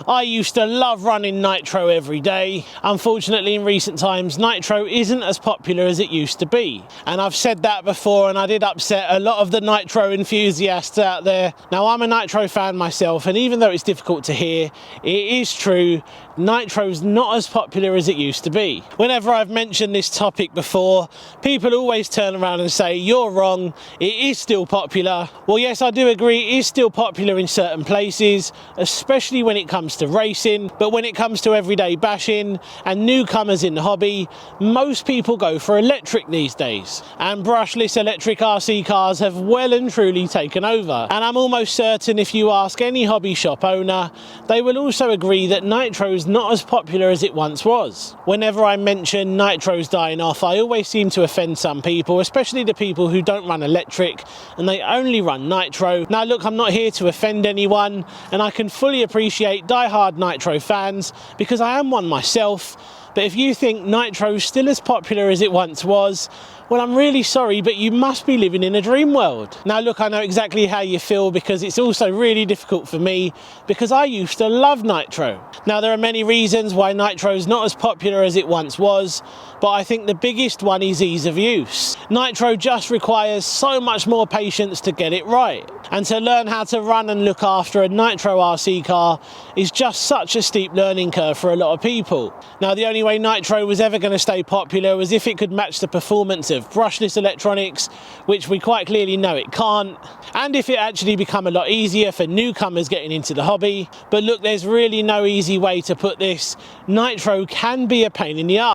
I used to love running Nitro every day. Unfortunately, in recent times, Nitro isn't as popular as it used to be. And I've said that before, and I did upset a lot of the Nitro enthusiasts out there. Now, I'm a Nitro fan myself, and even though it's difficult to hear, it is true, Nitro's not as popular as it used to be. Whenever I've mentioned this topic before, people always turn around and say, you're wrong, it is still popular. Well, yes, I do agree, it is still popular in certain places, especially when it comes to racing, but when it comes to everyday bashing and newcomers in the hobby, most people go for electric these days, and brushless electric RC cars have well and truly taken over. And I'm almost certain if you ask any hobby shop owner, they will also agree that Nitro's not as popular as it once was. Whenever I mention Nitro's dying off, I always seem to offend some people, especially the people who don't run electric and they only run Nitro. Now look, I'm not here to offend anyone, and I can fully appreciate die-hard Nitro fans because I am one myself, but if you think Nitro's still as popular as it once was, well, I'm really sorry, but you must be living in a dream world. Now look, I know exactly how you feel because it's also really difficult for me because I used to love Nitro. Now there are many reasons why Nitro's not as popular as it once was, but I think the biggest one is ease of use. Nitro just requires so much more patience to get it right. And to learn how to run and look after a Nitro RC car is just such a steep learning curve for a lot of people. Now the only way Nitro was ever going to stay popular was if it could match the performance of brushless electronics, which we quite clearly know it can't, and if it actually become a lot easier for newcomers getting into the hobby. But look, there's really no easy way to put this. Nitro can be a pain in the arse,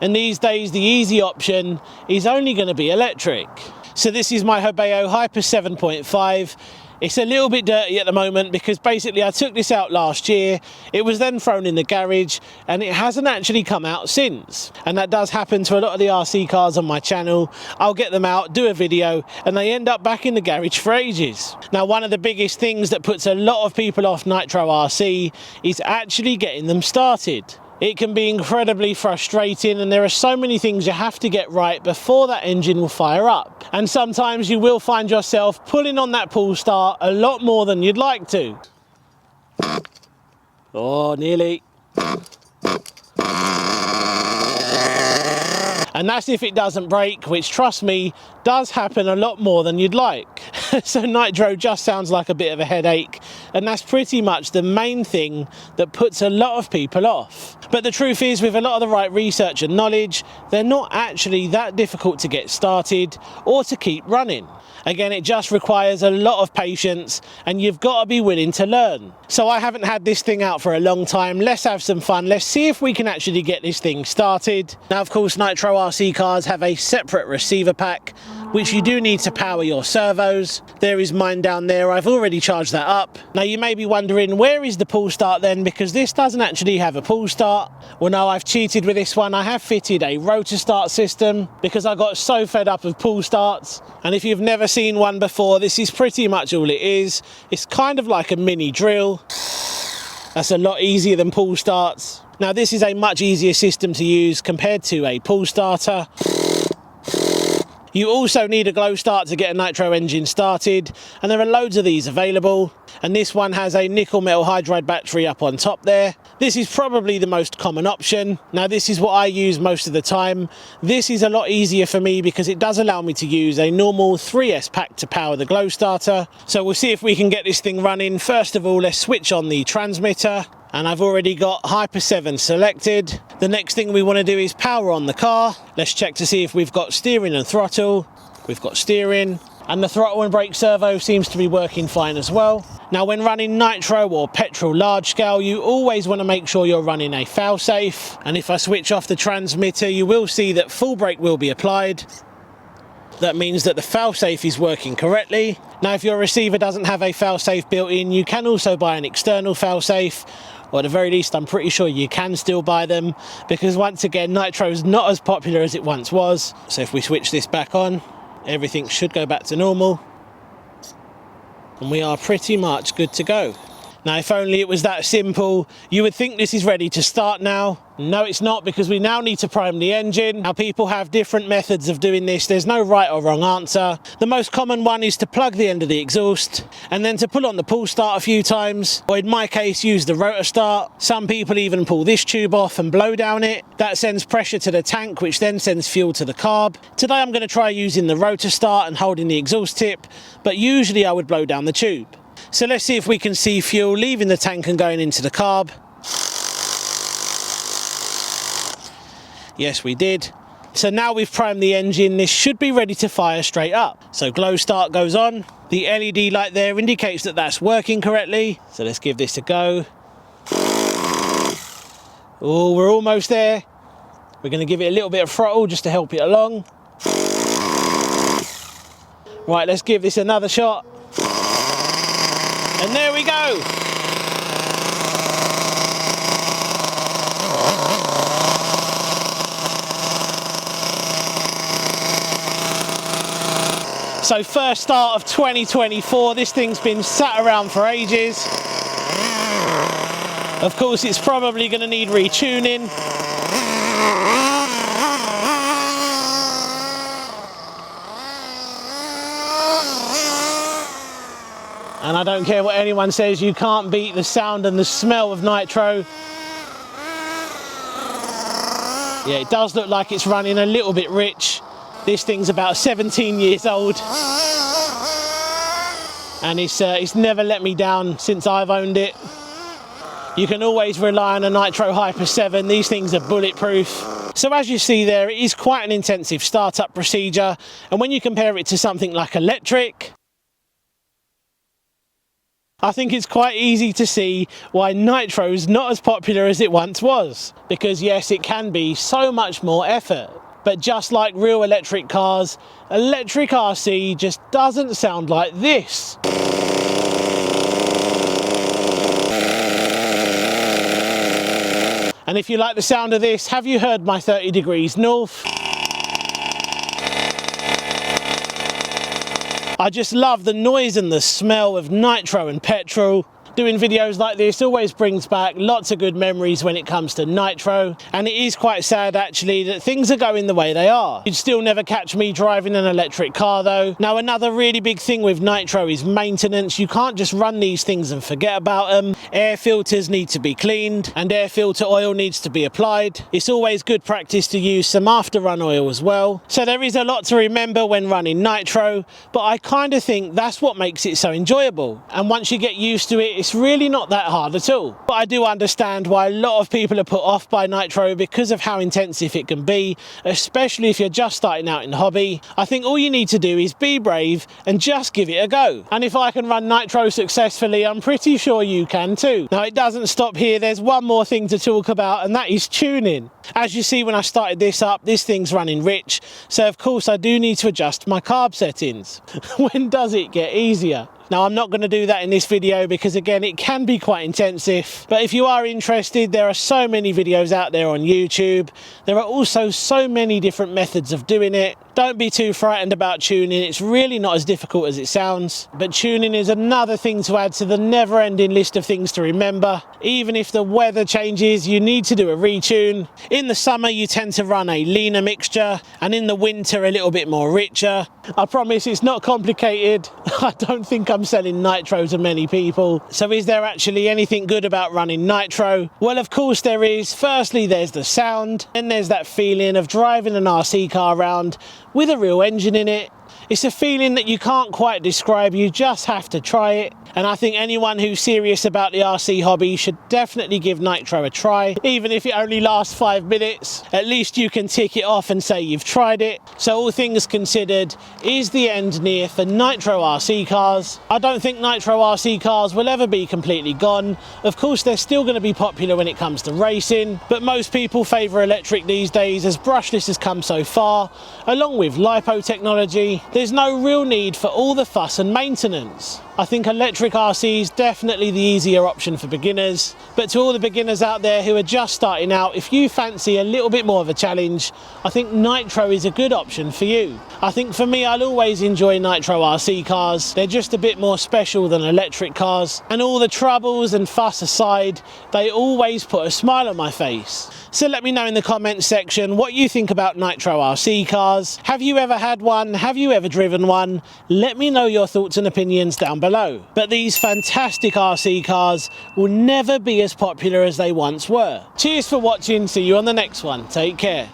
and these days the easy option is only going to be electric. So this is my Hobeo Hyper 7.5. It's a little bit dirty at the moment because basically I took this out last year. It was then thrown in the garage and it hasn't actually come out since. And that does happen to a lot of the RC cars on my channel. I'll get them out, do a video, and they end up back in the garage for ages. Now, one of the biggest things that puts a lot of people off Nitro RC is actually getting them started. It can be incredibly frustrating, and there are so many things you have to get right before that engine will fire up. And sometimes you will find yourself pulling on that pull start a lot more than you'd like to. Oh, nearly. And that's if it doesn't break, which, trust me, does happen a lot more than you'd like. So Nitro just sounds like a bit of a headache, and that's pretty much the main thing that puts a lot of people off. But the truth is, with a lot of the right research and knowledge, they're not actually that difficult to get started or to keep running. Again, it just requires a lot of patience, and you've got to be willing to learn. So I haven't had this thing out for a long time. Let's have some fun. Let's see if we can actually get this thing started. Now, of course, Nitro RC cars have a separate receiver pack, which you do need to power your servos. There is mine down there. I've already charged that up. Now, you may be wondering, where is the pull start then? Because this doesn't actually have a pull start. Well, no, I've cheated with this one. I have fitted a rotor start system because I got so fed up of pull starts. And if you've never seen one before, this is pretty much all it is. It's kind of like a mini drill. That's a lot easier than pull starts. Now, this is a much easier system to use compared to a pull starter. You also need a glow start to get a Nitro engine started, and there are loads of these available. And this one has a nickel metal hydride battery up on top there. This is probably the most common option. Now, this is what I use most of the time. This is a lot easier for me because it does allow me to use a normal 3S pack to power the glow starter. So we'll see if we can get this thing running. First of all, let's switch on the transmitter. And I've already got Hyper 7 selected. The next thing we want to do is power on the car. Let's check to see if we've got steering and throttle. We've got steering, and the throttle and brake servo seems to be working fine as well. Now, when running Nitro or petrol large scale, you always want to make sure you're running a fail-safe. And if I switch off the transmitter, you will see that full brake will be applied. That means that the fail-safe is working correctly. Now, if your receiver doesn't have a fail-safe built in, you can also buy an external fail-safe. Or at the very least, I'm pretty sure you can still buy them, because once again, Nitro is not as popular as it once was. So if we switch this back on, everything should go back to normal. And we are pretty much good to go. Now, if only it was that simple. You would think this is ready to start now. No, it's not, because we now need to prime the engine. Now, people have different methods of doing this. There's no right or wrong answer. The most common one is to plug the end of the exhaust and then to pull on the pull start a few times, or in my case, use the rotor start. Some people even pull this tube off and blow down it. That sends pressure to the tank, which then sends fuel to the carb. Today, I'm going to try using the rotor start and holding the exhaust tip, but usually I would blow down the tube. So let's see if we can see fuel leaving the tank and going into the carb. Yes, we did. So now we've primed the engine, this should be ready to fire straight up. So glow start goes on. The LED light there indicates that that's working correctly. So let's give this a go. Oh, we're almost there. We're going to give it a little bit of throttle just to help it along. Right, let's give this another shot. And there we go. So first start of 2024, this thing's been sat around for ages. Of course, it's probably going to need retuning. And I don't care what anyone says, you can't beat the sound and the smell of Nitro. Yeah, it does look like it's running a little bit rich. This thing's about 17 years old. And it's never let me down since I've owned it. You can always rely on a Nitro Hyper 7. These things are bulletproof. So as you see there, it is quite an intensive startup procedure. And when you compare it to something like electric, I think it's quite easy to see why Nitro's not as popular as it once was. Because yes, it can be so much more effort. But just like real electric cars, electric RC just doesn't sound like this. And if you like the sound of this, have you heard my 30 degrees north? I just love the noise and the smell of Nitro and petrol. Doing videos like this always brings back lots of good memories when it comes to Nitro, and it is quite sad actually that things are going the way they are. You'd still never catch me driving an electric car though. Now another really big thing with Nitro is maintenance. You can't just run these things and forget about them. Air filters need to be cleaned and air filter oil needs to be applied. It's always good practice to use some after run oil as well. So there is a lot to remember when running Nitro, but I kind of think that's what makes it so enjoyable. And once you get used to it, it's really not that hard at all. But I do understand why a lot of people are put off by Nitro because of how intensive it can be, especially if you're just starting out in the hobby. I think all you need to do is be brave and just give it a go. And if I can run Nitro successfully, I'm pretty sure you can too. Now it doesn't stop here, there's one more thing to talk about, and that is tuning. As you see when I started this up, this thing's running rich, so of course I do need to adjust my carb settings. When does it get easier? Now I'm not going to do that in this video because again it can be quite intensive, but if you are interested, there are so many videos out there on YouTube. There are also so many different methods of doing it. Don't be too frightened about tuning, it's really not as difficult as it sounds, but tuning is another thing to add to the never-ending list of things to remember. Even if the weather changes, you need to do a retune. In the summer you tend to run a leaner mixture, and in the winter a little bit more richer. I promise it's not complicated. I don't think I'm selling Nitro to many people. So is there actually anything good about running Nitro? Well, of course there is. Firstly, there's the sound, and there's that feeling of driving an RC car around with a real engine in it. It's a feeling that you can't quite describe, you just have to try it. And I think anyone who's serious about the RC hobby should definitely give Nitro a try. Even if it only lasts 5 minutes, at least you can tick it off and say you've tried it. So all things considered, is the end near for Nitro RC cars? I don't think Nitro RC cars will ever be completely gone. Of course, they're still going to be popular when it comes to racing, but most people favour electric these days as brushless has come so far, along with LiPo technology. There's no real need for all the fuss and maintenance. I think electric RC is definitely the easier option for beginners, but to all the beginners out there who are just starting out, if you fancy a little bit more of a challenge, I think Nitro is a good option for you. I think for me, I'll always enjoy Nitro RC cars. They're just a bit more special than electric cars, and all the troubles and fuss aside, they always put a smile on my face. So let me know in the comments section what you think about Nitro RC cars. Have you ever had one? Have you ever driven one? Let me know your thoughts and opinions down below. But these fantastic RC cars will never be as popular as they once were. Cheers for watching. See you on the next one. Take care.